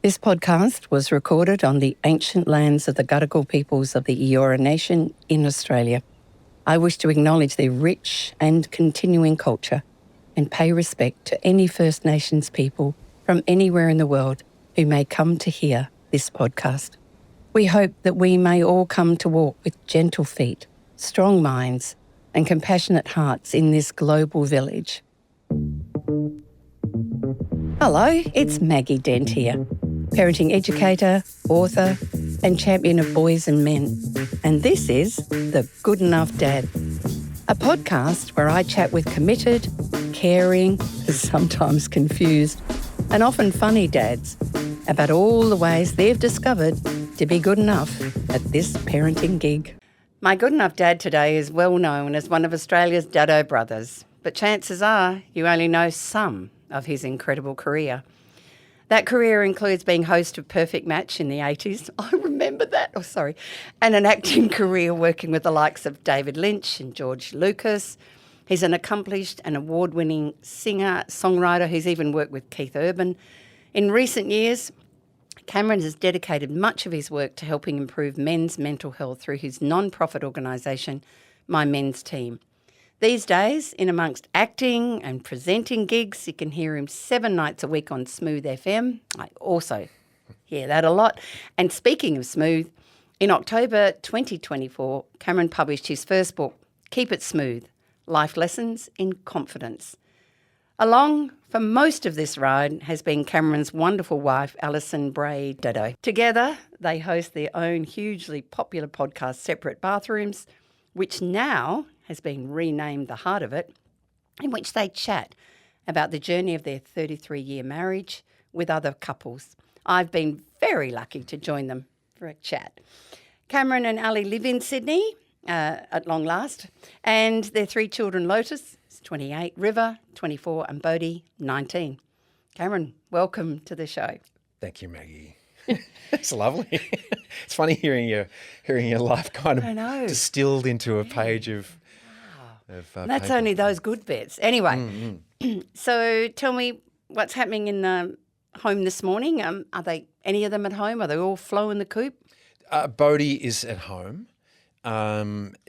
This podcast was recorded on the ancient lands of the Gadigal peoples of the Eora Nation in Australia. I wish to acknowledge their rich and continuing culture and pay respect to any First Nations people from anywhere in the world who may come to hear this podcast. We hope that we may all come to walk with gentle feet, strong minds, and compassionate hearts in this global village. Hello, it's Maggie Dent here, parenting educator, author, and champion of boys and men. And this is The Good Enough Dad, a podcast where I chat with committed, caring, sometimes confused, and often funny dads about all the ways they've discovered to be good enough at this parenting gig. My Good Enough Dad today is well known as one of Australia's Daddo brothers, but chances are you only know some of his incredible career. That career includes being host of Perfect Match in the 80s. I remember that. And an acting career working with the likes of David Lynch and George Lucas. He's an accomplished and award-winning singer, songwriter who's even worked with Keith Urban. In recent years, Cameron has dedicated much of his work to helping improve men's mental health through his non-profit organisation, My Men's Team. These days, in amongst acting and presenting gigs, you can hear him 7 nights a week on Smooth FM. I also hear that a lot. And speaking of Smooth, in October 2024, Cameron published his first book, Keep It Smooth, Life Lessons in Confidence. Along for most of this ride has been Cameron's wonderful wife, Alison Brahe-Daddo. Together, they host their own hugely popular podcast, Separate Bathrooms, which now has been renamed The Heart of It, in which they chat about the journey of their 33-year marriage with other couples. I've been very lucky to join them for a chat. Cameron and Ali live in Sydney at long last, and their 3 children, Lotus, 28, River, 24, and Bodhi, 19. Cameron, welcome to the show. Thank you, Maggie. It's lovely. It's funny hearing your life kind of distilled into a page of that's paper. Only those good bits. Anyway, So tell me what's happening in the home this morning. Are they any of them at home? Are they all flow in the coop? Bodhi is at home.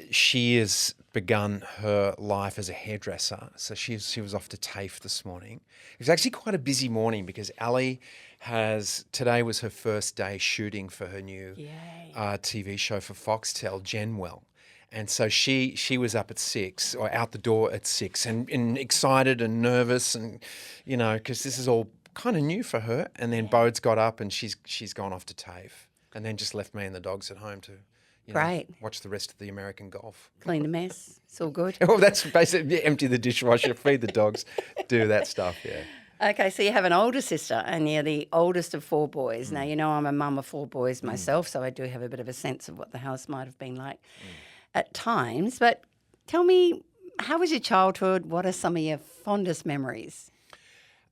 She has begun her life as a hairdresser, so she was off to TAFE this morning. It was actually quite a busy morning because Ali today was her first day shooting for her new TV show for Foxtel, Genwell. And so she was up at 6 or out the door at 6 and excited and nervous and, you know, because this is all kind of new for her. And then Bode's got up and she's gone off to TAFE and then just left me and the dogs at home to watch the rest of the American golf. Clean the mess. It's all good. Well, that's basically empty the dishwasher, feed the dogs, do that stuff, yeah. Okay, so you have an older sister and you're the oldest of 4 boys. Now, you know I'm a mum of 4 boys myself, so I do have a bit of a sense of what the house might have been like at times. But tell me, how was your childhood? What are some of your fondest memories?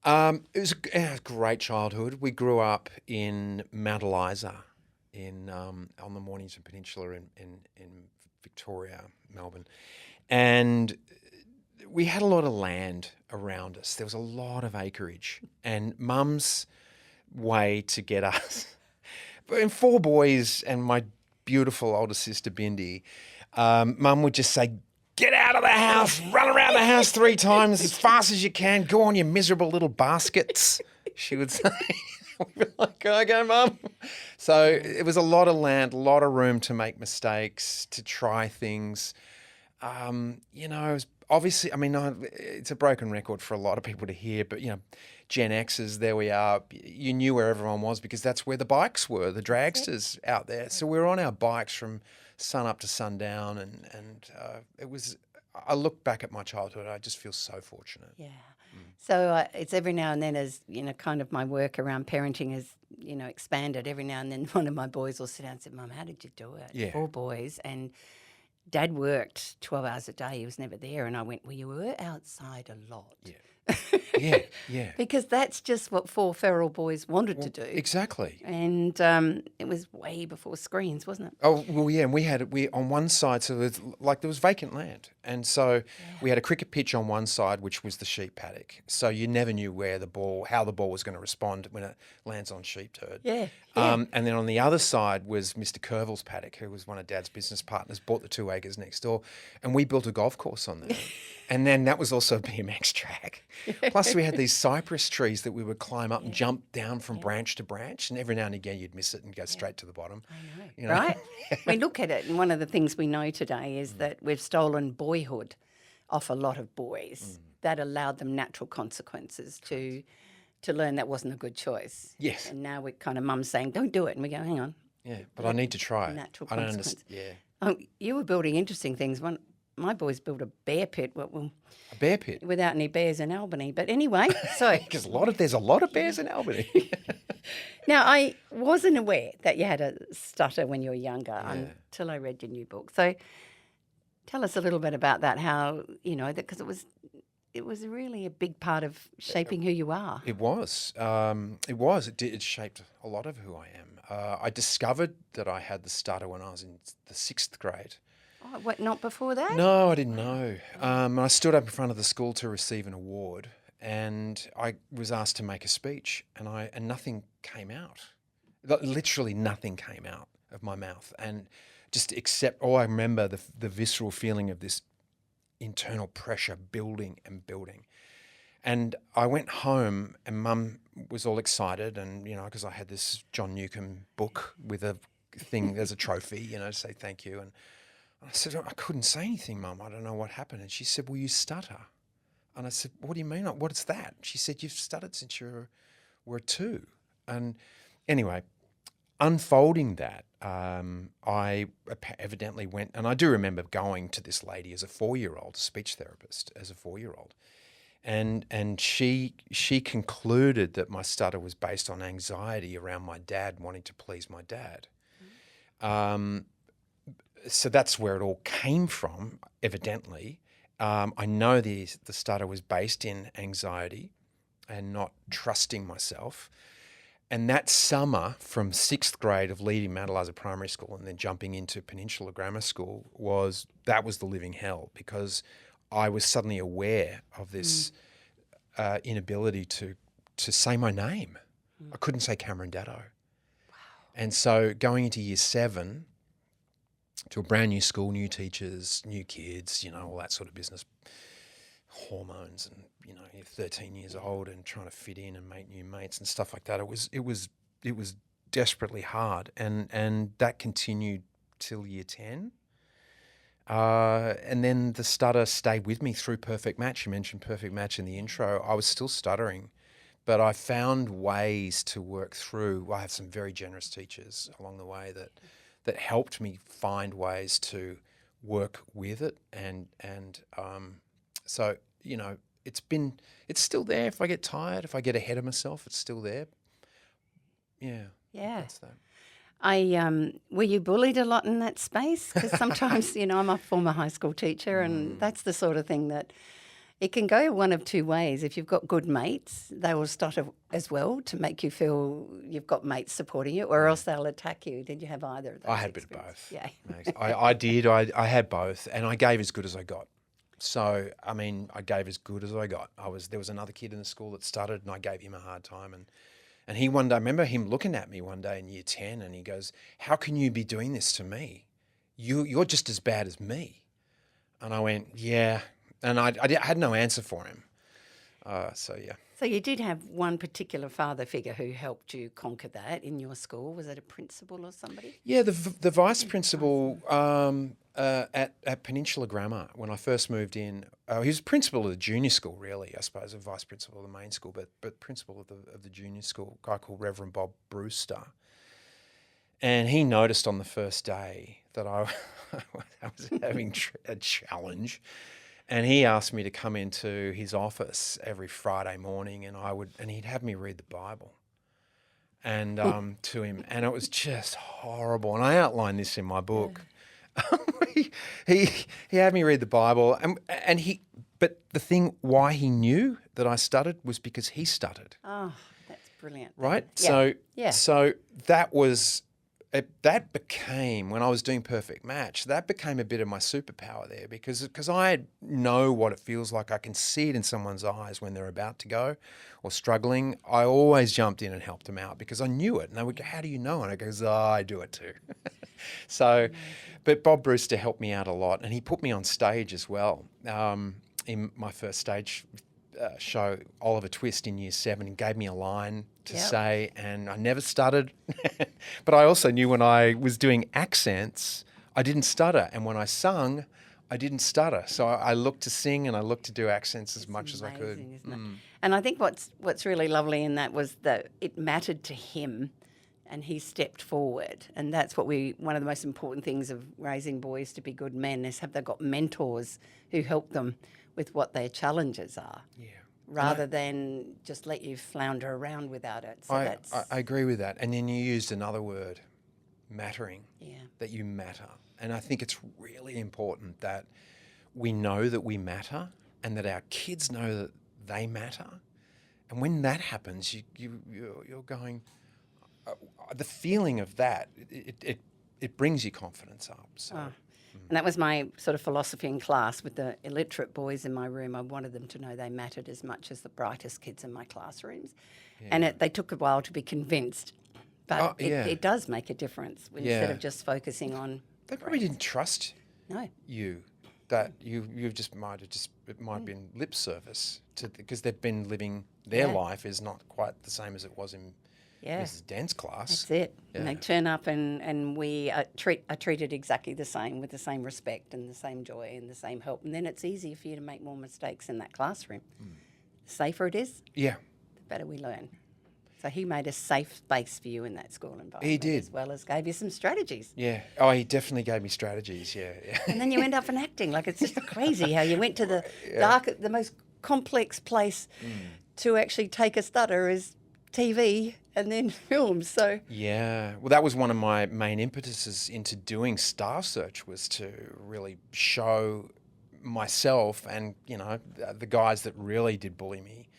It was a great childhood. We grew up in Mount Eliza on the Mornington Peninsula in Victoria, Melbourne. And we had a lot of land around us. There was a lot of acreage. And Mum's way to get us, and 4 boys and my beautiful older sister, Bindi, Mum would just say, get out of the house, run around the house 3 times as fast as you can, go on, you miserable little baskets, she would say. We'd be like, okay, Mum. So it was a lot of land, a lot of room to make mistakes, to try things. You know, it was obviously, I mean, it's a broken record for a lot of people to hear, but, you know, Gen Xers, there we are. You knew where everyone was because that's where the bikes were, the dragsters out there. So we were on our bikes from sun up to sundown, and it was. I look back at my childhood, I just feel so fortunate. Yeah. So it's every now and then, as you know, kind of my work around parenting has, you know, expanded. Every now and then, one of my boys will sit down and say, "Mum, how did you do it?" Yeah. 4 boys, and Dad worked 12 hours a day. He was never there, and I went, "Well, you were outside a lot." Yeah. Yeah, yeah. Because that's just what 4 feral boys wanted to do. Exactly. And it was way before screens, wasn't it? Oh, well, yeah, and we on one side, so there was vacant land. And so we had a cricket pitch on one side, which was the sheep paddock. So you never knew how the ball was going to respond when it lands on sheep turd. Yeah. And then on the other side was Mr. Curville's paddock, who was one of Dad's business partners, bought the 2 acres next door, and we built a golf course on there. And then that was also a BMX track. Plus we had these cypress trees that we would climb up and jump down from branch to branch, and every now and again you'd miss it and go straight to the bottom. I know. You know? Right? We look at it, and one of the things we know today is that we've stolen boyhood off a lot of boys. That allowed them natural consequences to learn that wasn't a good choice. Yes. And now we're kind of mum's saying, don't do it. And we go, hang on. Yeah, but I need to try it. Natural I don't consequence. understand. Yeah. Oh, you were building interesting things. My boys built a bear pit. A bear pit? Without any bears in Albany. But anyway, so... Because there's a lot of bears in Albany. Now, I wasn't aware that you had a stutter when you were younger until I read your new book. So tell us a little bit about that, how, because it was really a big part of shaping who you are. It was. It shaped a lot of who I am. I discovered that I had the stutter when I was in the 6th grade. Oh, what, not before that? No, I didn't know. I stood up in front of the school to receive an award, and I was asked to make a speech, and nothing came out. Literally nothing came out of my mouth, and I remember the visceral feeling of this internal pressure building and building. And I went home, and Mum was all excited, and because I had this John Newcombe book with a thing as a trophy, to say thank you. And I said, I couldn't say anything, Mum. I don't know what happened. And she said, well, you stutter. And I said, what do you mean? What is that? She said, you've stuttered since you were 2. And anyway, unfolding that, I evidently went, and I do remember going to this lady as a 4-year-old, speech therapist, as a 4-year-old. And she concluded that my stutter was based on anxiety around my dad, wanting to please my dad. So that's where it all came from, evidently. I know the stutter was based in anxiety and not trusting myself. And that summer from 6th grade of leaving Mount Eliza Primary School and then jumping into Peninsula Grammar School was the living hell, because I was suddenly aware of this inability to say my name. I couldn't say Cameron Daddo. Wow. And so going into year 7 to a brand new school, new teachers, new kids, all that sort of business, hormones, and you're 13 years old and trying to fit in and make new mates and stuff like that. It was desperately hard, and that continued till year 10. And then the stutter stayed with me through Perfect Match. You mentioned Perfect Match in the intro. I was still stuttering, but I found ways to work through. I have some very generous teachers along the way that helped me find ways to work with it, and so it's still there. If I get tired, if I get ahead of myself, it's still there. Yeah. That's that. Were you bullied a lot in that space? Because sometimes, I'm a former high school teacher, and that's the sort of thing that it can go one of 2 ways. If you've got good mates, they will stutter as well to make you feel you've got mates supporting you, or else they'll attack you. Did you have either of those? I had a bit of both. Yeah. I did. I had both, and I gave as good as I got. So, I gave as good as I got. There was another kid in the school that stuttered, and I gave him a hard time. And he one day, I remember him looking at me one day in year 10, and he goes, how can you be doing this to me? You're just as bad as me. And I went, yeah. And I had no answer for him. So, yeah. So you did have one particular father figure who helped you conquer that in your school. Was it a principal or somebody? Yeah, the vice principal at Peninsula Grammar when I first moved in. He was principal of the junior school, really, I suppose, a vice principal of the main school, but principal of the junior school, a guy called Reverend Bob Brewster. And he noticed on the first day that I was having a challenge. And he asked me to come into his office every Friday morning, and he'd have me read the Bible, and to him, and it was just horrible. And I outline this in my book. He had me read the Bible, and But the thing why he knew that I stuttered was because he stuttered. Oh, that's brilliant. Right? Yeah. So that was that became, when I was doing Perfect Match, that became a bit of my superpower there because I know what it feels like. I can see it in someone's eyes when they're about to go or struggling. I always jumped in and helped them out because I knew it. And they would go, how do you know? And I goes, I do it too. So, but Bob Brewster helped me out a lot and he put me on stage as well. In my first stage show, Oliver Twist in Year 7, and gave me a line to say, and I never stuttered. But I also knew when I was doing accents, I didn't stutter. And when I sung, I didn't stutter. So I looked to sing and I looked to do accents as much as I could. Isn't it? And I think what's really lovely in that was that it mattered to him and he stepped forward. And that's one of the most important things of raising boys to be good men is have they got mentors who help them with what their challenges are. Yeah. Rather than just let you flounder around without it. So I agree with that. And then you used another word, mattering, that you matter. And I think it's really important that we know that we matter and that our kids know that they matter. And when that happens, you're going, the feeling of that, it brings your confidence up. So. And that was my sort of philosophy in class with the illiterate boys in my room. I wanted them to know they mattered as much as the brightest kids in my classrooms. Yeah. And they took a while to be convinced. But it does make a difference instead of just focusing on... They probably didn't trust you. That it might have been lip service because they've been living their life is not quite the same as it was in Mrs. Dan's class. That's it. Yeah. And they turn up and we are treated exactly the same with the same respect and the same joy and the same help. And then it's easier for you to make more mistakes in that classroom. The safer it is, the better we learn. So he made a safe space for you in that school environment. He did. As well as gave you some strategies. Yeah. Oh, he definitely gave me strategies, yeah. And then you end up in acting. Like, it's just crazy how you went to the the most complex place to actually take a stutter is TV and then film. So yeah. Well, that was one of my main impetuses into doing Staff Search was to really show myself and, the guys that really did bully me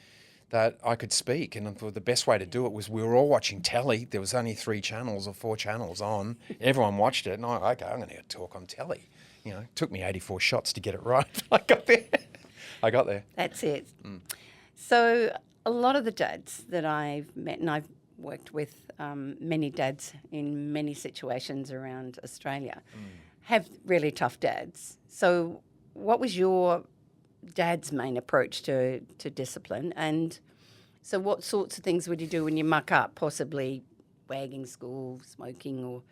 that I could speak. And the best way to do it was we were all watching telly. There was only 3 channels or 4 channels on. Everyone watched it. And I'm going to talk on telly. It took me 84 shots to get it right. I got there. That's it. So a lot of the dads that I've met, and I've worked with many dads in many situations around Australia, have really tough dads. So what was your dad's main approach to discipline? And so what sorts of things would you do when you muck up, possibly wagging school, smoking, or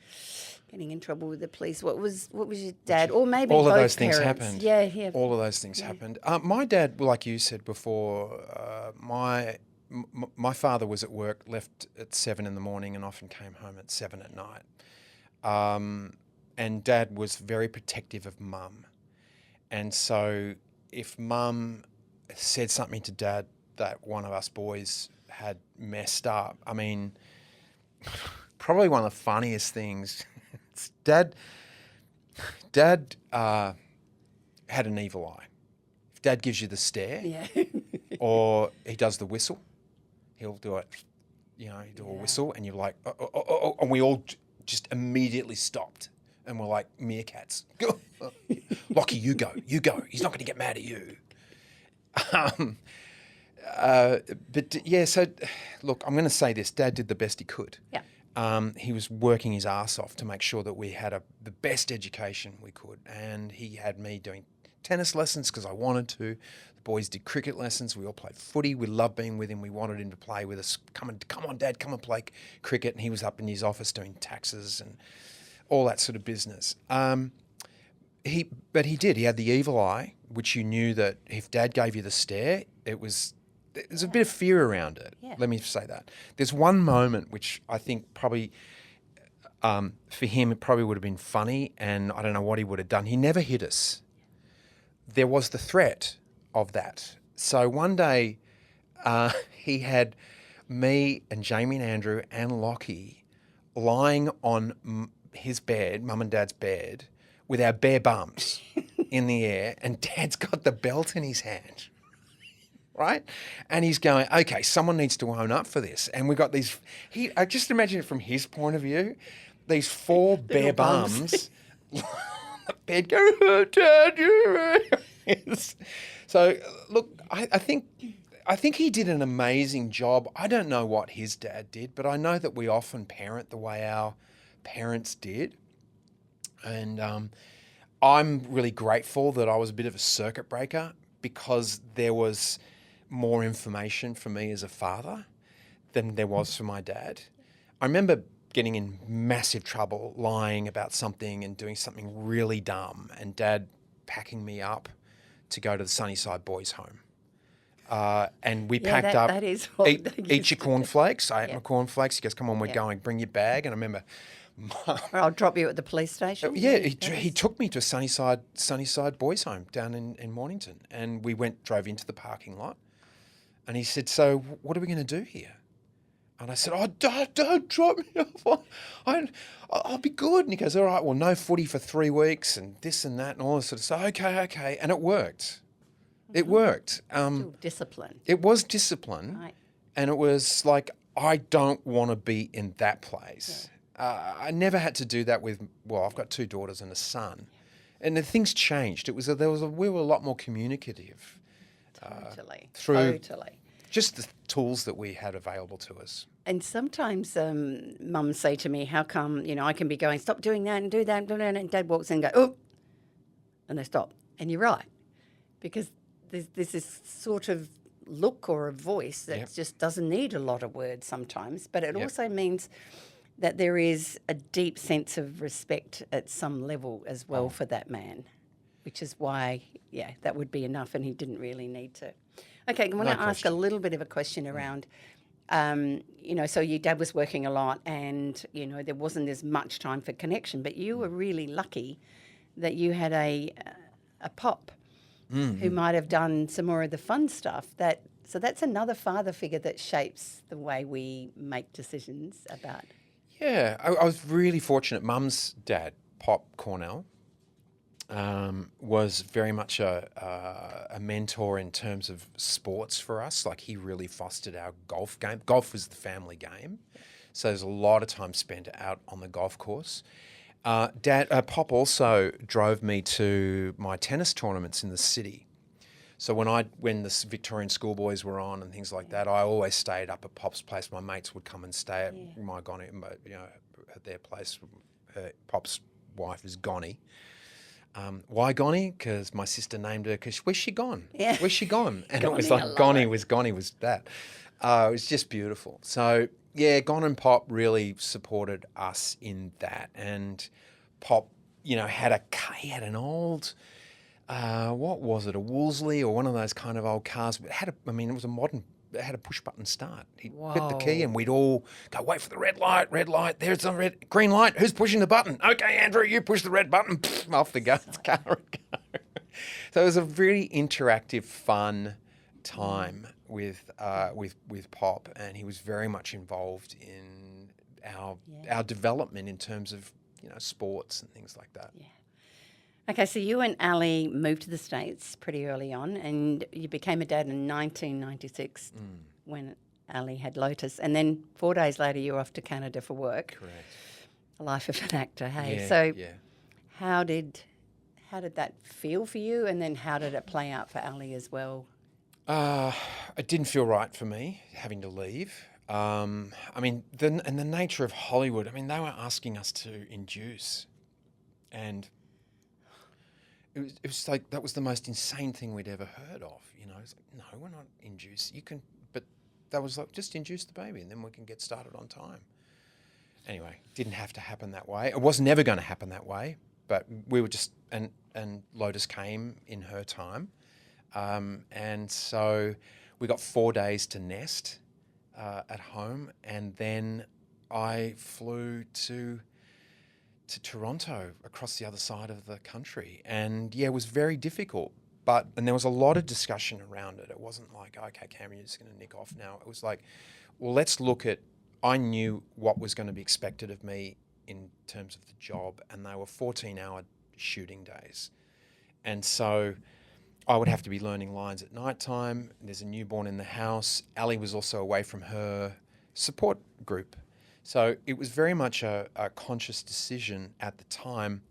getting in trouble with the police? What was your dad, or maybe all both of those parents? things happened. Yeah. All of those things happened. My dad, like you said before, my father was at work, left at 7 in the morning, and often came home at 7 at night. And Dad was very protective of Mum, and so if Mum said something to Dad that one of us boys had messed up, I mean, probably one of the funniest things. Dad had an evil eye. If Dad gives you the stare, or he does the whistle, he'll do it. He'll do a whistle, and you're like, oh, and we all just immediately stopped, and we're like meerkats. Go, Lockie, you go. He's not going to get mad at you. So look, I'm going to say this. Dad did the best he could. Yeah. He was working his ass off to make sure that we had the best education we could. And he had me doing tennis lessons because I wanted to. The boys did cricket lessons. We all played footy. We loved being with him. We wanted him to play with us. Come on, Dad, come and play cricket. And he was up in his office doing taxes and all that sort of business. But he did. He had the evil eye, which you knew that if Dad gave you the stare, there's a bit of fear around it. Yeah. Let me say that. There's one moment which I think probably for him it probably would have been funny, and I don't know what he would have done. He never hit us. There was the threat of that. So one day he had me and Jamie and Andrew and Lockie lying on his bed, Mum and Dad's bed, with our bare bums in the air, and Dad's got the belt in his hand, right? And he's going, okay, someone needs to own up for this. And we got these, I just imagine it from his point of view, these four bare bums, bed go, oh, Dad, yes. So, look, I think he did an amazing job. I don't know what his dad did, but I know that we often parent the way our parents did. And I'm really grateful that I was a bit of a circuit breaker, because there was more information for me as a father than there was for my dad. I remember getting in massive trouble, lying about something and doing something really dumb, and Dad packing me up to go to the Sunnyside Boys' Home. And we packed up, that is what eat your cornflakes. I ate my cornflakes. He goes, come on, we're going, bring your bag. And I remember... Or I'll drop you at the police station. He took me to Sunnyside Boys' Home down in Mornington, and we drove into the parking lot, and he said, so what are we going to do here? And I said, oh, don't drop me off. I'll be good. And he goes, all right, well, no footy for 3 weeks and this and that and all this sort of stuff. Okay. And it worked. It worked. Discipline. It was discipline. Right. And it was like, I don't want to be in that place. Yeah. I never had to do that with, I've got 2 daughters and a son. And the things changed. We were a lot more communicative. Totally. Just the tools that we had available to us. And sometimes mums say to me, how come, I can be going, stop doing that and do that, and Dad walks in and go, oh, and they stop. And you're right, because there's this sort of look or a voice that just doesn't need a lot of words sometimes, but it also means that there is a deep sense of respect at some level as well for that man, which is why, that would be enough, and he didn't really need to. Okay, I want to ask a little bit of a question around, so your dad was working a lot, and, there wasn't as much time for connection, but you were really lucky that you had a pop who might have done some more of the fun stuff. So that's another father figure that shapes the way we make decisions about. Yeah, I was really fortunate. Mum's dad, Pop Cornell, was very much a mentor in terms of sports for us. Like, he really fostered our golf game. Golf was the family game, so there's a lot of time spent out on the golf course. Pop also drove me to my tennis tournaments in the city. So when the Victorian schoolboys were on and things like that, I always stayed up at Pop's place. My mates would come and stay at at their place. Pop's wife is Gonnie. Why Gonnie? Because my sister named her. Because where's she gone? Yeah. Where's she gone? And it was like Gonnie was that. It was just beautiful. So Gon and Pop really supported us in that. And Pop, had an old, what was it? A Wolseley or one of those kind of old cars. It was a modern. It had a push-button start. He'd hit the key and we'd all go, wait for the red light, there's the green light, who's pushing the button? Okay, Andrew, you push the red button, off the car would go. So it was a really interactive, fun time with Pop, and he was very much involved in our development in terms of, sports and things like that. Yeah. Okay, so you and Ali moved to the States pretty early on, and you became a dad in 1996 when Ali had Lotus. And then 4 days later, you were off to Canada for work. Correct. A life of an actor, hey? Yeah, so how did that feel for you, and then how did it play out for Ali as well? It didn't feel right for me, having to leave. The nature of Hollywood, they were asking us to induce, and... It was like, that was the most insane thing we'd ever heard of. It's like, no, we're not induce. You can, but that was like, just induce the baby and then we can get started on time. Anyway, didn't have to happen that way. It was never going to happen that way, but we were just, and Lotus came in her time. And so we got 4 days to nest at home, and then I flew to Toronto, across the other side of the country. And it was very difficult, and there was a lot of discussion around it. It wasn't like, okay, Cameron, you're just going to nick off now. It was like, well, let's look at, I knew what was going to be expected of me in terms of the job, and they were 14-hour shooting days. And so I would have to be learning lines at night time. There's a newborn in the house. Ali was also away from her support group. So it was very much a conscious decision at the time.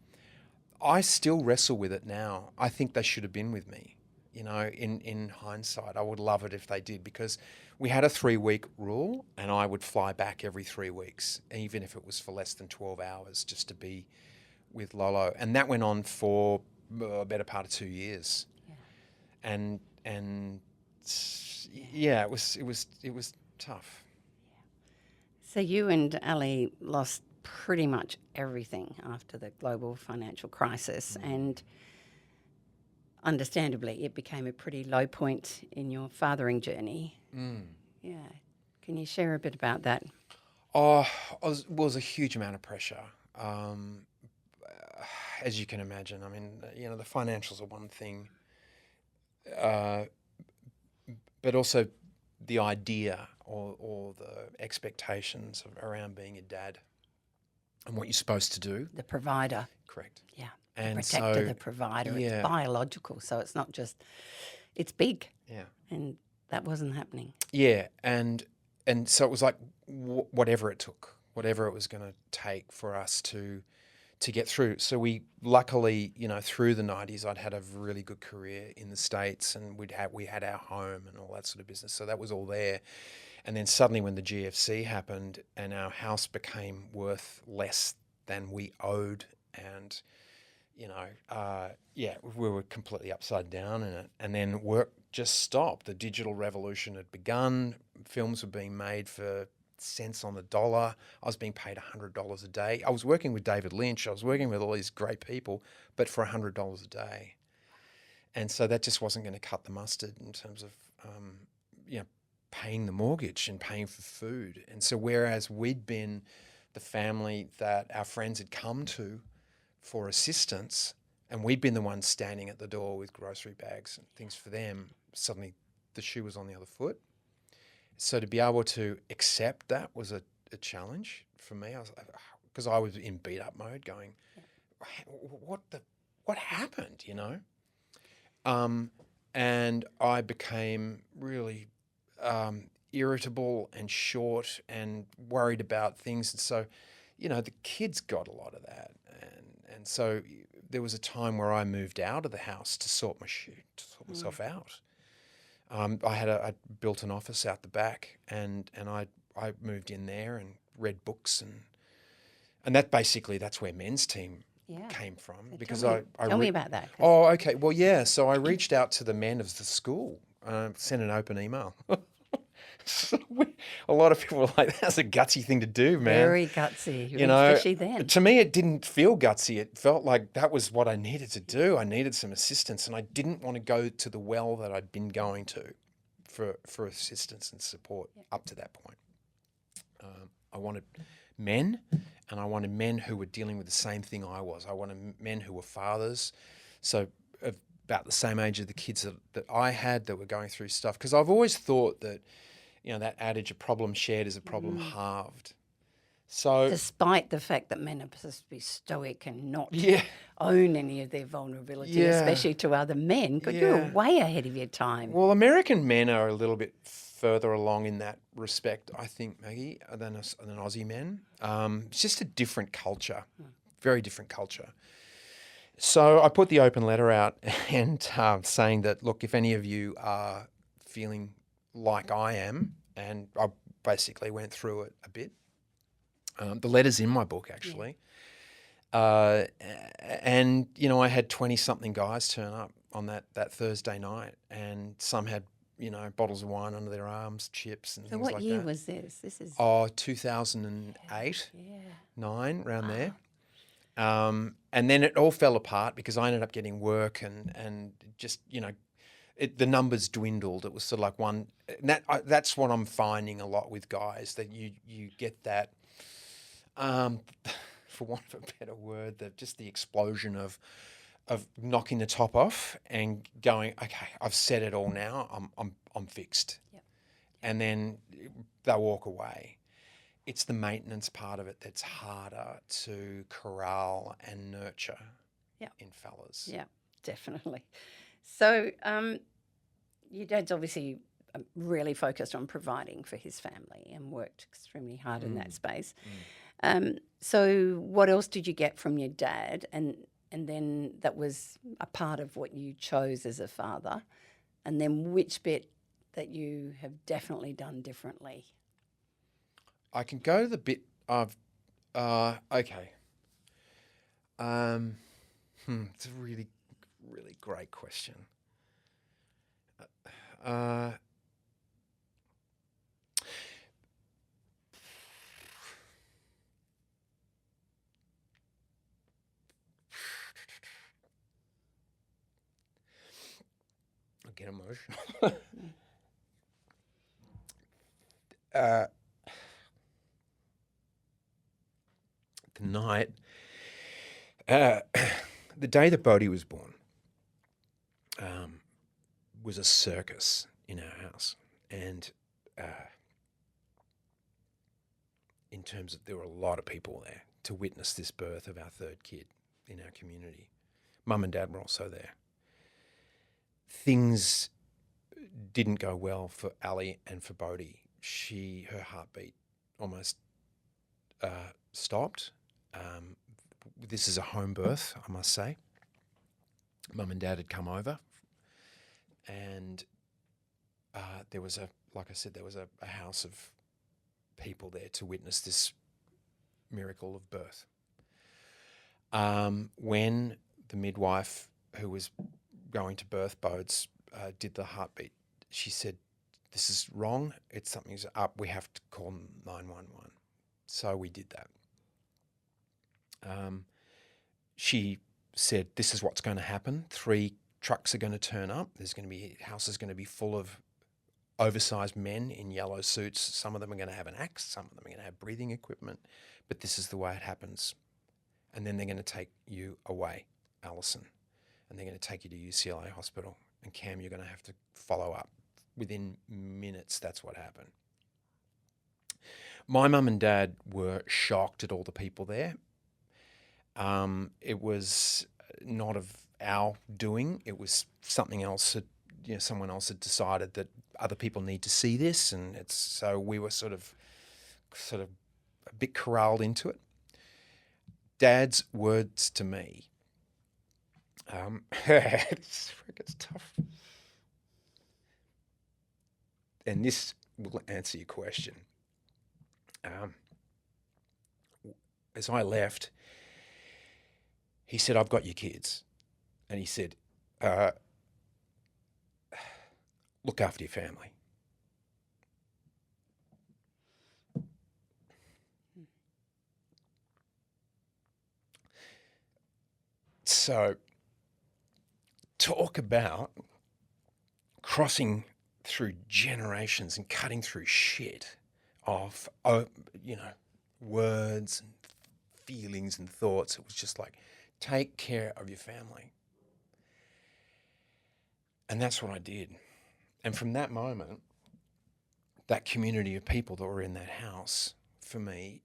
I still wrestle with it now. I think they should have been with me. You know, in hindsight, I would love it if they did, because we had a 3-week rule and I would fly back every 3 weeks, even if it was for less than 12 hours, just to be with Lolo. And that went on for a better part of 2 years. Yeah. And yeah, it was tough. So you and Ali lost pretty much everything after the global financial crisis, and understandably, it became a pretty low point in your fathering journey. Yeah. Can you share a bit about that? Oh, it was a huge amount of pressure. As you can imagine, I mean, you know, the financials are one thing, but also the idea or the expectations around being a dad and what you're supposed to do. The provider. Correct. Yeah. And the protector, so, the provider. yeah. It's biological, so it's not just, it's big. Yeah. And that wasn't happening. Yeah. And so it was like whatever it took, whatever it was going to take for us to get through. So we luckily, you know, through the 90s, I'd had a really good career in the States, and we had our home and all that sort of business. So that was all there. And then suddenly when the GFC happened and our house became worth less than we owed, and, you know, we were completely upside down in it. And then work just stopped. The digital revolution had begun. Films were being made for cents on the dollar. I was being paid $100 a day. I was working with David Lynch. I was working with all these great people, but for $100 a day. And so that just wasn't going to cut the mustard in terms of, you know, paying the mortgage and paying for food. And so whereas we'd been the family that our friends had come to for assistance, and we'd been the ones standing at the door with grocery bags and things for them, suddenly the shoe was on the other foot. So to be able to accept that was a challenge for me. Because I was in beat up mode, going, what happened, you know? And I became really irritable and short and worried about things. And so, you know, the kids got a lot of that. And so there was a time where I moved out of the house to sort myself out. I built an office out the back, and I moved in there and read books, and that's where Men's Team came from. So because tell me about that. Oh, okay. Well, yeah. So I reached out to the men of the school, sent an open email. A lot of people were like, "That's a gutsy thing to do, man." Very gutsy, you know. Especially then. To me, it didn't feel gutsy. It felt like that was what I needed to do. I needed some assistance, and I didn't want to go to the well that I'd been going to for assistance and support up to that point. I wanted men, and I wanted men who were dealing with the same thing I was. I wanted men who were fathers, so about the same age of the kids that I had that were going through stuff. Because I've always thought that, you know, that adage, a problem shared is a problem halved. So, despite the fact that men are supposed to be stoic and not own any of their vulnerability, especially to other men, because you're way ahead of your time. Well, American men are a little bit further along in that respect, I think, Maggie, than Aussie men. It's just a different culture, very different culture. So I put the open letter out and saying that, look, if any of you are feeling like I am, and I basically went through it a bit. The letter's in my book, actually. And, you know, I had 20-something guys turn up on that Thursday night, and some had, you know, bottles of wine under their arms, chips and things like that. So what year was this? This is... 2008, 9, around there. And then it all fell apart because I ended up getting work and just, you know, the numbers dwindled. It was sort of like one. That's what I'm finding a lot with guys, that you get that, for want of a better word, just the explosion of knocking the top off and going, okay, I've said it all now. I'm fixed. Yep. And then they'll walk away. It's the maintenance part of it that's harder to corral and nurture. in fellas. Yeah, definitely. So your dad's obviously really focused on providing for his family and worked extremely hard in that space. So what else did you get from your dad? And then that was a part of what you chose as a father. And then which bit that you have definitely done differently? I can go to the bit of, okay. It's a really, really great question. I get emotional. The night, the day that Bodhi was born, was a circus in our house, and in terms of there were a lot of people there to witness this birth of our third kid in our community. Mum and Dad were also there. Things didn't go well for Ali and for Bodhi. Her heartbeat almost stopped. This is a home birth, I must say. Mum and Dad had come over, and there was like I said, there was a house of people there to witness this miracle of birth. When the midwife who was going to birth Bodes did the heartbeat, she said, "This is wrong. Something's up. We have to call 911." So we did that. She said, "This is what's going to happen. 3 trucks are going to turn up. House is going to be full of oversized men in yellow suits. Some of them are going to have an axe. Some of them are going to have breathing equipment. But this is the way it happens. And then they're going to take you away, Alison. And they're going to take you to UCLA hospital. And Cam, you're going to have to follow up." Within minutes, that's what happened. My mum and dad were shocked at all the people there. It was not of our doing. It was something else that, someone else had decided that other people need to see this, and so we were sort of a bit corralled into it. Dad's words to me. It's tough. And this will answer your question. As I left, he said, "I've got your kids." And he said, "Look after your family." So, talk about crossing through generations and cutting through shit of, words and feelings and thoughts. It was just like, take care of your family. And that's what I did. And from that moment, that community of people that were in that house, for me,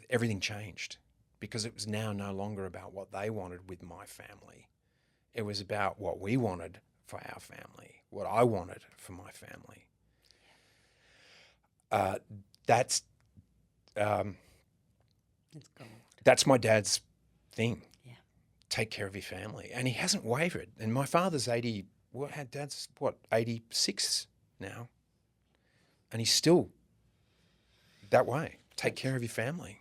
everything changed, because it was now no longer about what they wanted with my family. It was about what we wanted for our family, what I wanted for my family. That's my dad's thing. Yeah. Take care of your family. And he hasn't wavered. And my father's 86 now. And he's still that way. Take care of your family.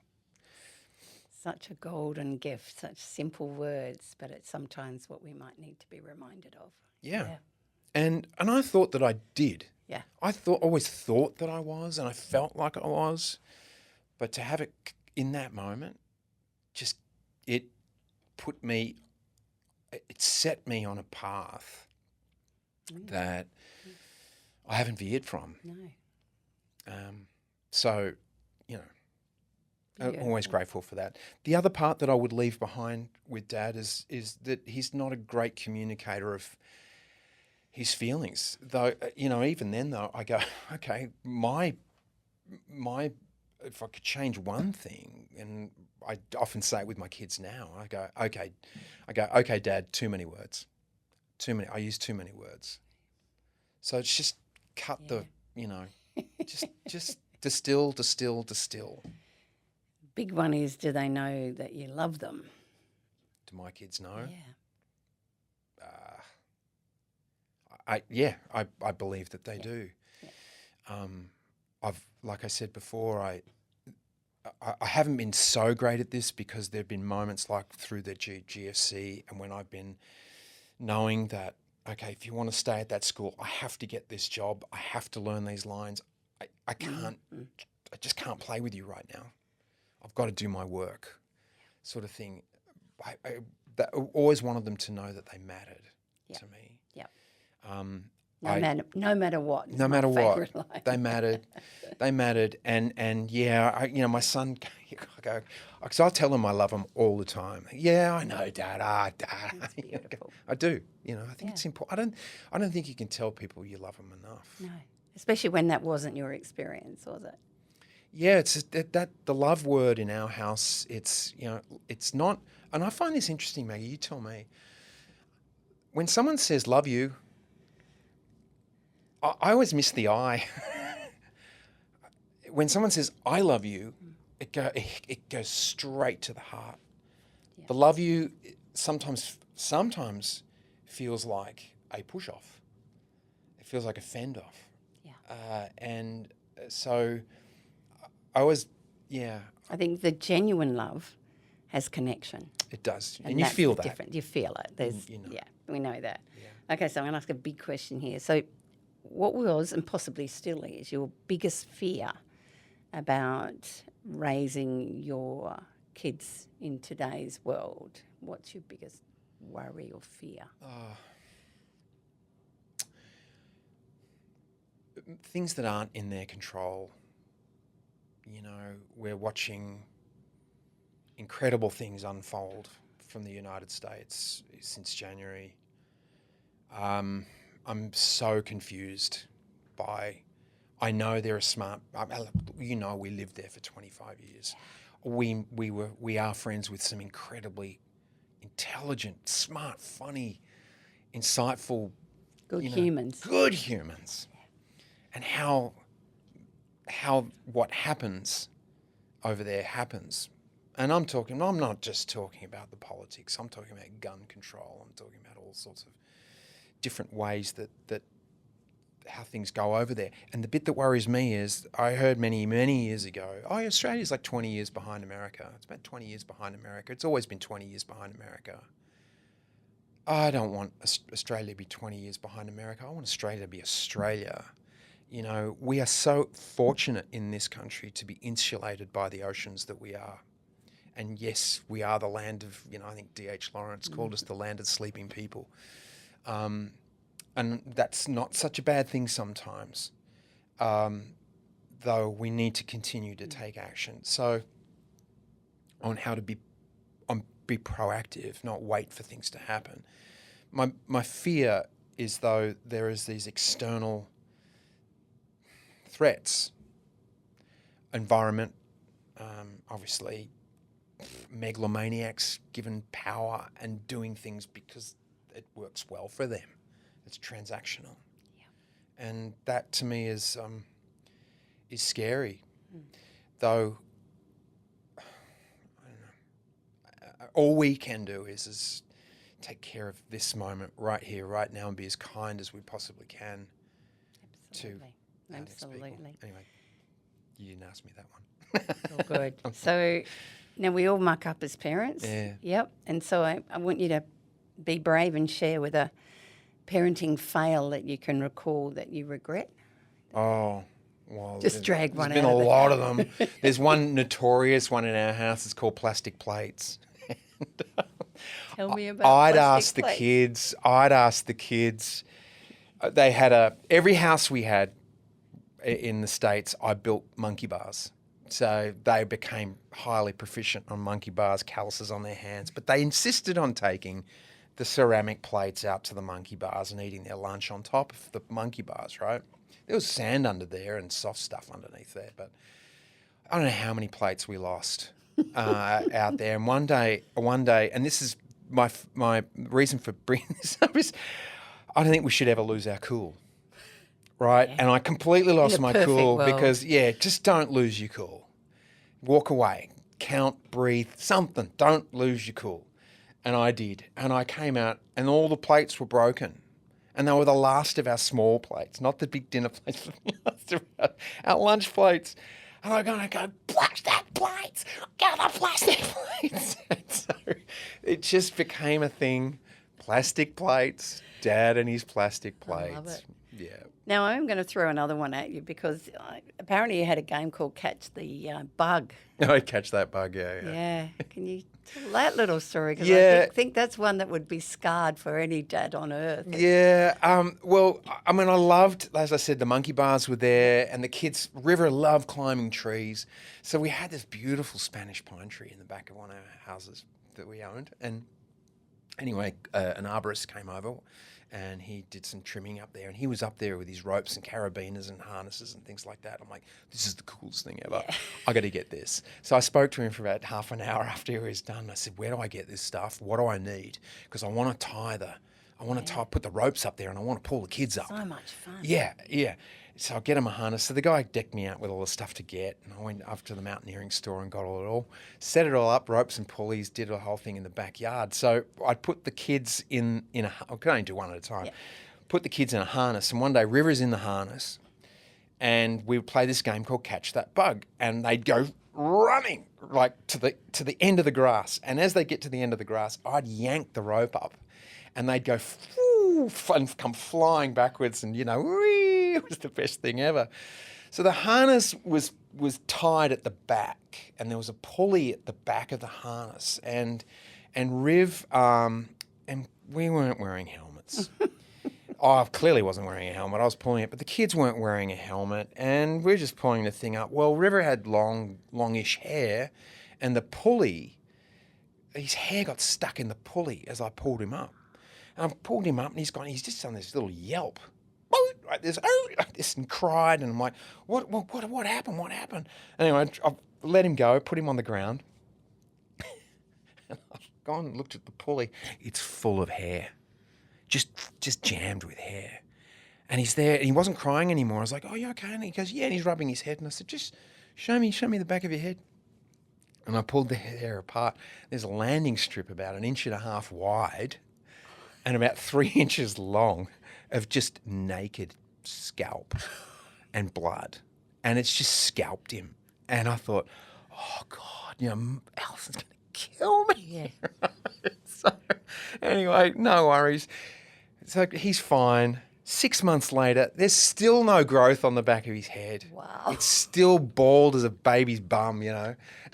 Such a golden gift, such simple words, but it's sometimes what we might need to be reminded of. Yeah. And I thought that I did. Yeah. I always thought that I was, and I felt like I was. But to have it in that moment, it set me on a path that I haven't veered from. No. So, I'm always grateful for that. The other part that I would leave behind with Dad is that he's not a great communicator of his feelings. Though, even then though, I go, okay, if I could change one thing, and I often say it with my kids now. I go, okay, Dad, too many words. I use too many words. So it's just cut the, just distill. Big one is, do they know that you love them? Do my kids know? Yeah. I believe that they do. Yeah. Like I said before, I haven't been so great at this because there've been moments like through the GFC and when I've been knowing that, okay, if you want to stay at that school, I have to get this job. I have to learn these lines. I can't, I just can't play with you right now. I've got to do my work, sort of thing. I always wanted them to know that they mattered to me. Yeah. No matter what. No matter what, they mattered. They mattered, and yeah, my son. Because I tell him I love him all the time. Yeah, I know, Dad. Dad. That's beautiful. I do. I think it's important. I don't think you can tell people you love them enough. No, especially when that wasn't your experience, was it? Yeah, it's that the love word in our house. It's it's not. And I find this interesting, Maggie. You tell me. When someone says "love you," I always miss the I. When someone says "I love you," it goes straight to the heart. Yeah. The "love you" sometimes feels like a push off. It feels like a fend off. Yeah. And so I always, I think the genuine love has connection. It does, and you feel that. Different. You feel it. There's, yeah, we know that. Yeah. Okay, so I'm going to ask a big question here. So, what was and possibly still is your biggest fear about raising your kids in today's world? What's your biggest worry or fear? Things that aren't in their control. We're watching incredible things unfold from the United States since January. I'm so confused by. I know they're a smart. We lived there for 25 years. We are friends with some incredibly intelligent, smart, funny, insightful, good humans. Good humans, and how what happens over there happens. And I'm not just talking about the politics. I'm talking about gun control. I'm talking about all sorts of different ways that how things go over there. And the bit that worries me is I heard many, many years ago, Australia's like 20 years behind America. It's about 20 years behind America. It's always been 20 years behind America. I don't want Australia to be 20 years behind America. I want Australia to be Australia. We are so fortunate in this country to be insulated by the oceans that we are. And yes, we are the land of, I think D.H. Lawrence called us the land of sleeping people. And that's not such a bad thing sometimes, though we need to continue to take action. So on how to be proactive, not wait for things to happen. My fear is, though, there is these external threats, environment, obviously, megalomaniacs given power and doing things because it works well for them. It's transactional, and that to me is scary. Though I don't know. All we can do is take care of this moment right here, right now, and be as kind as we possibly can. Absolutely. Anyway, you didn't ask me that one. All good. So now we all muck up as parents. Yeah. Yep. And so I want you to be brave and share with a parenting fail that you can recall that you regret. Oh, well. Just drag one out. There's been a lot of them. There's one notorious one in our house. It's called plastic plates. Tell me about plastic plates. I'd ask the kids. They had every house we had in the States, I built monkey bars. So they became highly proficient on monkey bars, calluses on their hands. But they insisted on taking the ceramic plates out to the monkey bars and eating their lunch on top of the monkey bars, right? There was sand under there and soft stuff underneath there. But I don't know how many plates we lost. out there. And one day, and this is my reason for bringing this up is I don't think we should ever lose our cool. Right? Yeah. And I completely lost my perfect cool world. because, just don't lose your cool. Walk away, count, breathe, something. Don't lose your cool. And I did. And I came out and all the plates were broken. And they were the last of our small plates, not the big dinner plates, but the last of our lunch plates. And I'm going to go, plastic plates, get the plastic plates. And so it just became a thing. Plastic plates, Dad and his plastic plates. I love it. Yeah. Now, I'm going to throw another one at you because apparently you had a game called Catch the Bug. I catch that bug, yeah. Yeah. Can you tell that little story? Because Yeah. I think that's one that would be scarred for any dad on earth. Yeah. Well, I mean, I loved, as I said, the monkey bars were there and the kids, River loved climbing trees. So we had this beautiful Spanish pine tree in the back of one of our houses that we owned. And anyway, an arborist came over and he did some trimming up there and he was up there with his ropes and carabiners and harnesses and things like that. I'm like, this is the coolest thing ever. Yeah. I got to get this. So I spoke to him for about half an hour after he was done. I said, where do I get this stuff? What do I need? Because I want to put the ropes up there and I want to pull the kids up. So much fun. Yeah. So I get him a harness. So the guy decked me out with all the stuff to get, and I went up to the mountaineering store and got it all, set it all up, ropes and pulleys, did the whole thing in the backyard. So I put the kids in a, I could only do one at a time, put the kids in a harness, and one day River's in the harness, and we would play this game called Catch That Bug, and they'd go running like to the end of the grass, and as they get to the end of the grass, I'd yank the rope up, and they'd go and come flying backwards, and whee, it was the best thing ever. So the harness was tied at the back, and there was a pulley at the back of the harness, and Riv and we weren't wearing helmets. I clearly wasn't wearing a helmet. I was pulling it, but the kids weren't wearing a helmet, and we're just pulling the thing up. Well, River had longish hair, and the pulley, his hair got stuck in the pulley as I pulled him up. And I pulled him up, and he's just done this little yelp, like this, and cried, and I'm like, what happened? What happened? Anyway, I let him go, put him on the ground, and I've gone and looked at the pulley. It's full of hair, just jammed with hair. And he's there, and he wasn't crying anymore. I was like, oh, you okay? And he goes, yeah, and he's rubbing his head. And I said, just show me the back of your head. And I pulled the hair apart. There's a landing strip about 1.5 inches wide and about 3 inches long of just naked scalp and blood. And it's just scalped him. And I thought, oh, God, Alison's going to kill me. Yeah. So anyway, no worries. So he's fine. 6 months later, there's still no growth on the back of his head. Wow. It's still bald as a baby's bum,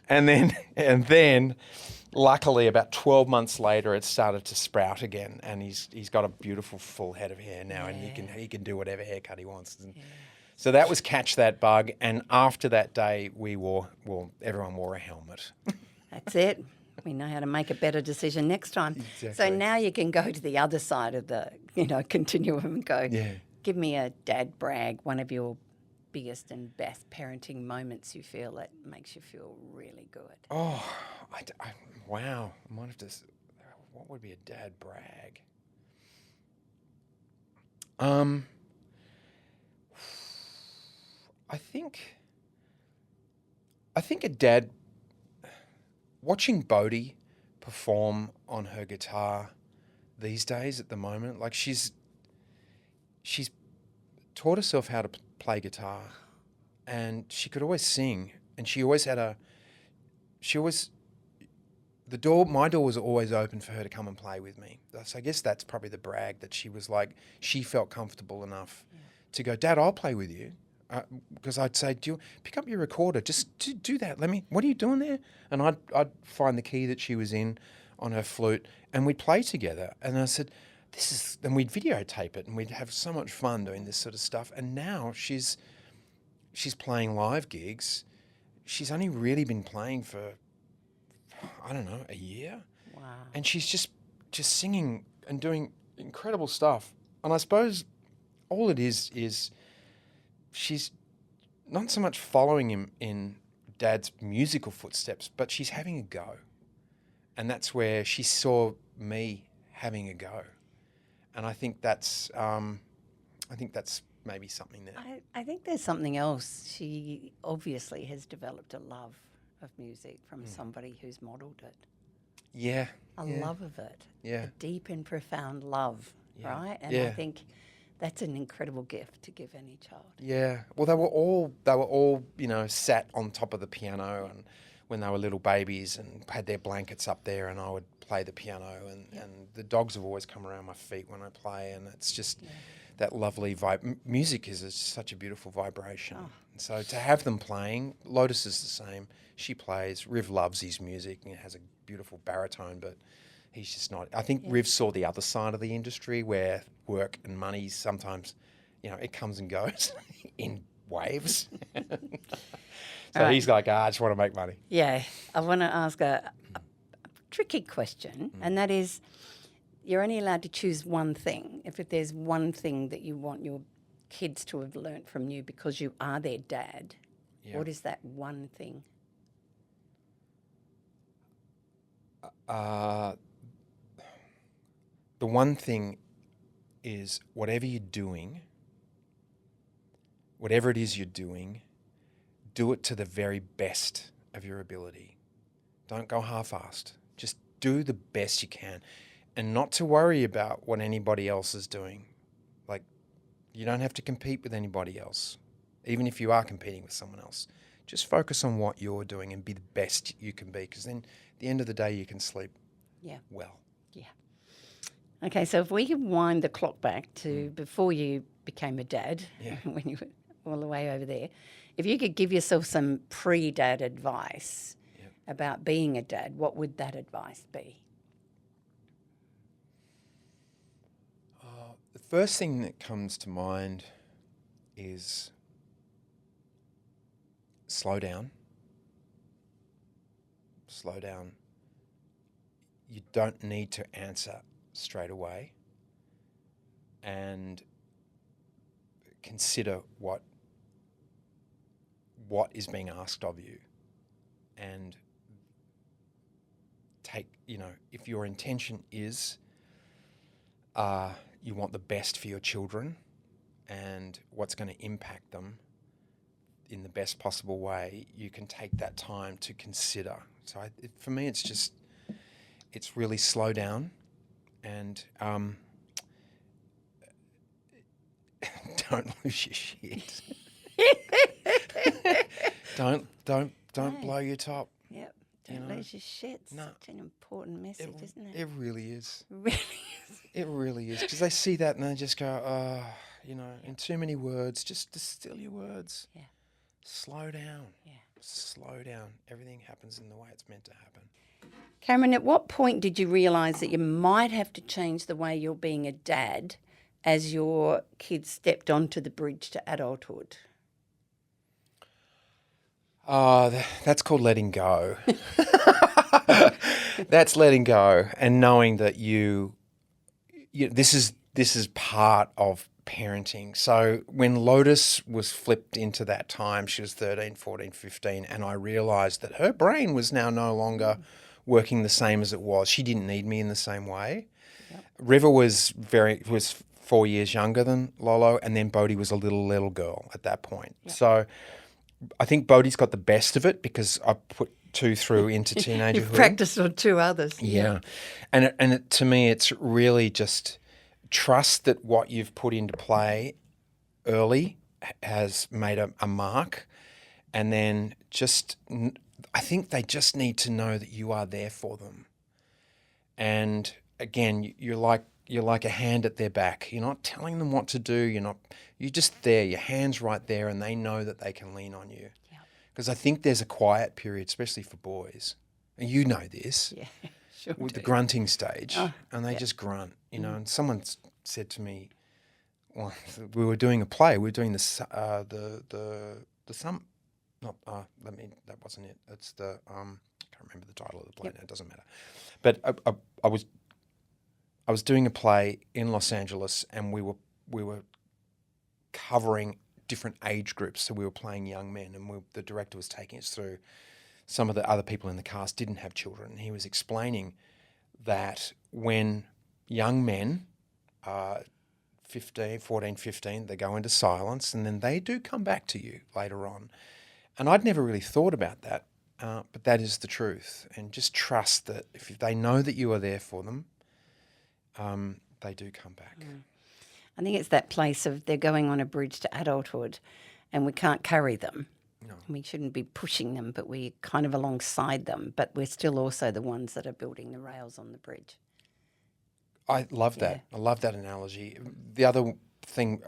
And then luckily about 12 months later it started to sprout again, and he's got a beautiful full head of hair now, and he can do whatever haircut he wants. So that was Catch That Bug, and after that day everyone wore a helmet. That's it. We know how to make a better decision next time. Exactly. So now you can go to the other side of the continuum and go, give me a dad brag, one of your biggest and best parenting moments you feel that makes you feel really good. Oh, wow. I might have to. What would be a dad brag? I think a dad. Watching Bodhi perform on her guitar these days at the moment, like she's taught herself how to play guitar, and she could always sing, and my door was always open for her to come and play with me. So I guess that's probably the brag, that she felt comfortable enough to go, Dad, I'll play with you. Because I'd say, do you pick up your recorder? Just do that. What are you doing there? And I'd find the key that she was in on her flute, and we'd play together. And I said, then we'd videotape it, and we'd have so much fun doing this sort of stuff. And now she's playing live gigs. She's only really been playing for, I don't know, a year. Wow. And she's just singing and doing incredible stuff. And I suppose all it is she's not so much following him in Dad's musical footsteps, but she's having a go. And that's where she saw me having a go. And I think that's maybe something there. I think there's something else. She obviously has developed a love of music from somebody who's modelled it. Yeah. A love of it. Yeah. A deep and profound love, right? And I think that's an incredible gift to give any child. Yeah. Well, they were all, sat on top of the piano and when they were little babies and had their blankets up there, and I would play the piano, and the dogs have always come around my feet when I play, and it's just that lovely vibe. Music is such a beautiful vibration. Oh. And so to have them playing, Lotus is the same. She plays. Riv loves his music and has a beautiful baritone, but he's just not. I think Riv saw the other side of the industry where work and money sometimes, it comes and goes in waves. So he's like, I just want to make money. Yeah. I want to ask a tricky question, and that is, you're only allowed to choose one thing. If there's one thing that you want your kids to have learnt from you because you are their dad, what is that one thing? The one thing is whatever it is you're doing, do it to the very best of your ability. Don't go half-assed. Just do the best you can, and not to worry about what anybody else is doing. Like, you don't have to compete with anybody else, even if you are competing with someone else. Just focus on what you're doing and be the best you can be, because then at the end of the day you can sleep well. Yeah. Okay, so if we could wind the clock back to before you became a dad, when you were all the way over there, if you could give yourself some pre-dad advice about being a dad, what would that advice be? The first thing that comes to mind is slow down. Slow down. You don't need to answer straight away, and consider what is being asked of you, and take, if your intention is you want the best for your children and what's going to impact them in the best possible way, you can take that time to consider. So for me, it's really slow down and don't lose your shit. Don't blow your top. Yep. Don't lose your shit. It's such an important message, isn't it? It really is. Really is. It really is. Because they see that and they just go, in too many words, just distill your words. Yeah. Slow down. Yeah. Slow down. Everything happens in the way it's meant to happen. Cameron, at what point did you realise that you might have to change the way you're being a dad as your kids stepped onto the bridge to adulthood? That's called letting go. That's letting go and knowing that this is part of parenting. So when Lotus was flipped into that time, she was 13, 14, 15, and I realised that her brain was now no longer working the same as it was. She didn't need me in the same way. Yep. River was 4 years younger than Lolo, and then Bodhi was a little girl at that point. Yep. So I think Bodhi's got the best of it because I put 2 through into teenagerhood. You've practiced on 2 others. Yeah. And to me, it's really just trust that what you've put into play early has made a mark. And then I think they just need to know that you are there for them. And again, you're like a hand at their back. You're not telling them what to do. You're just there. Your hand's right there, and they know that they can lean on you. Because I think there's a quiet period, especially for boys. And you know this. Yeah, sure with do. the grunting stage, and they just grunt, And someone said to me, well, we were doing a play. We were doing the sum. Not that wasn't it. It's the I can't remember the title of the play now. It doesn't matter. But I was doing a play in Los Angeles, and we were covering different age groups. So we were playing young men, and the director was taking us through. Some of the other people in the cast didn't have children. And he was explaining that when young men are 14, 15, they go into silence, and then they do come back to you later on. And I'd never really thought about that, but that is the truth. And just trust that if they know that you are there for them, they do come back. I think it's that place of they're going on a bridge to adulthood and we can't carry them. No. We shouldn't be pushing them, but we're kind of alongside them, but we're still also the ones that are building the rails on the bridge. I love that. I love that analogy. The other thing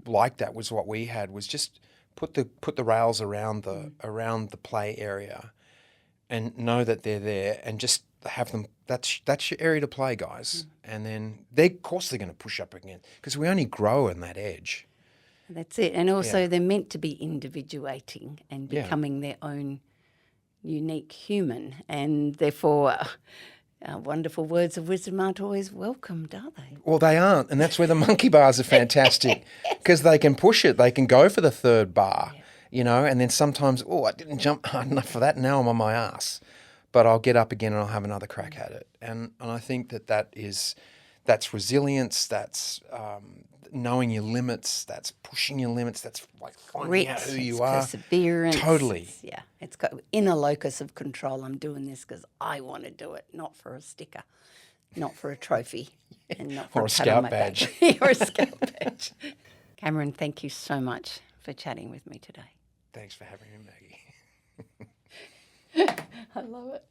like that was what we had was just put the rails around the play area and know that they're there and just have them. That's your area to play, guys. And then of course they're going to push up again because we only grow in that edge. That's it. And also they're meant to be individuating and becoming their own unique human. And therefore, wonderful words of wisdom aren't always welcomed, are they? Well, they aren't. And that's where the monkey bars are fantastic because they can push it. They can go for the third bar, and then sometimes, I didn't jump hard enough for that. Now I'm on my ass. But I'll get up again and I'll have another crack at it. And I think that's resilience, that's knowing your limits, that's pushing your limits, that's like finding out who you are. Perseverance. Totally. It's got inner locus of control. I'm doing this because I want to do it, not for a sticker, not for a trophy, and not for or a scout badge. Or a scout badge. Cameron, thank you so much for chatting with me today. Thanks for having me, Maggie. I love it.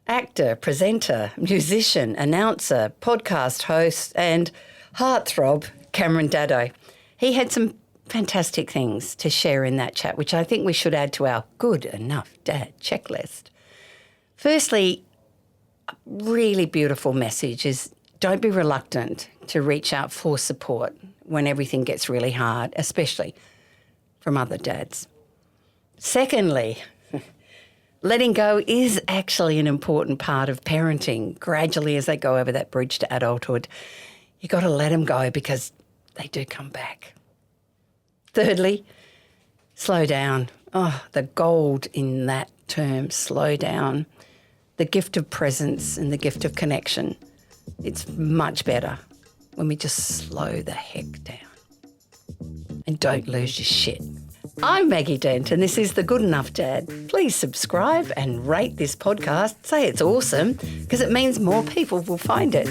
Actor, presenter, musician, announcer, podcast host, and heartthrob, Cameron Daddo. He had some fantastic things to share in that chat, which I think we should add to our good enough dad checklist. Firstly, a really beautiful message is don't be reluctant to reach out for support when everything gets really hard, especially from other dads. Secondly, letting go is actually an important part of parenting. Gradually, as they go over that bridge to adulthood, you got to let them go because they do come back. Thirdly, slow down. Oh, the gold in that term, slow down. The gift of presence and the gift of connection. It's much better when we just slow the heck down. And don't lose your shit. I'm Maggie Dent and this is The Good Enough Dad. Please subscribe and rate this podcast. Say it's awesome because it means more people will find it.